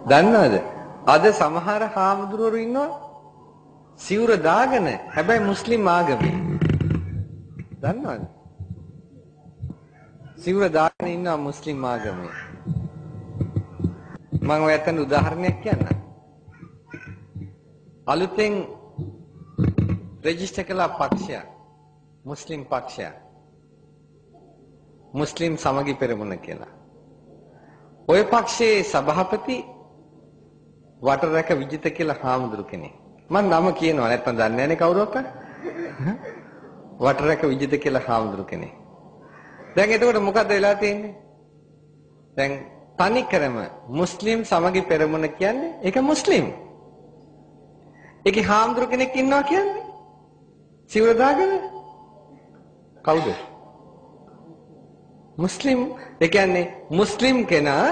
දන්නවද? අද සමහර හාමුදුරුවෝ ඉන්නවා සිවුර දාගෙන හැබැයි මුස්ලිම් ආගමේ. දන්නවද? සිවුර දාගෙන ඉන්නවා මුස්ලිම් ආගමේ. මම ඔයයන්ට උදාහරණයක් කියන්නම්. අලුතෙන් රෙජිස්ටර් කළ පක්ෂයක් මුස්ලිම් පක්ෂයක්. මුස්ලිම් සමගි පෙරමුණ කියලා. ඔය පක්ෂයේ සභාපති වටරැක විජිත කියලා හාමුදුරු කෙනෙක්. මම නම කියනවා නැත්නම් දන්නේ නැනේ කවුරක්වත්. වටරැක විජිත කියලා හාමුදුරු කෙනෙක්. දැන් එතකොට මොකද වෙලා තියෙන්නේ? දැන් තනිකරම මුස්ලිම් සමගි පෙරමුණ කියන්නේ ඒක මුස්ලිම්. ඒකේ හාමුදුරු කෙනෙක් ඉන්නවා කියන්නේ සිවුර දාගෙන කවුද? මුස්ලිම්. ඒ කියන්නේ මුස්ලිම් කෙනා,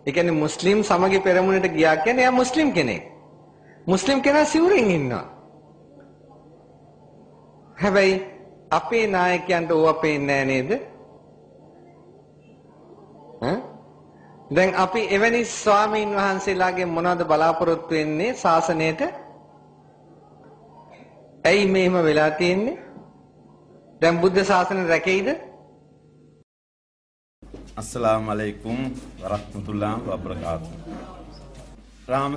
ඒ කියන්නේ මුස්ලිම් සමගි පෙරමුණට ගියා කියන්නේ එයා මුස්ලිම් කෙනෙක්. මුස්ලිම් කෙනා සිවුරෙන් ඉන්නවා. හැබැයි අපේ නායකයන්ට ඕවා පේන්නේ නැහැ නේද? දැන් අපි එවැනි ස්වාමීන් වහන්සේලාගේ මොනවද බලාපොරොත්තු වෙන්නේ ශාසනයට? ඇයි මෙහෙම වෙලා තියෙන්නේ? දැන් බුද්ධ ශාසනය රැකෙයිද? अस्सलाम वालेकुम वरहमतुल्लाहि वबरकातुहू राम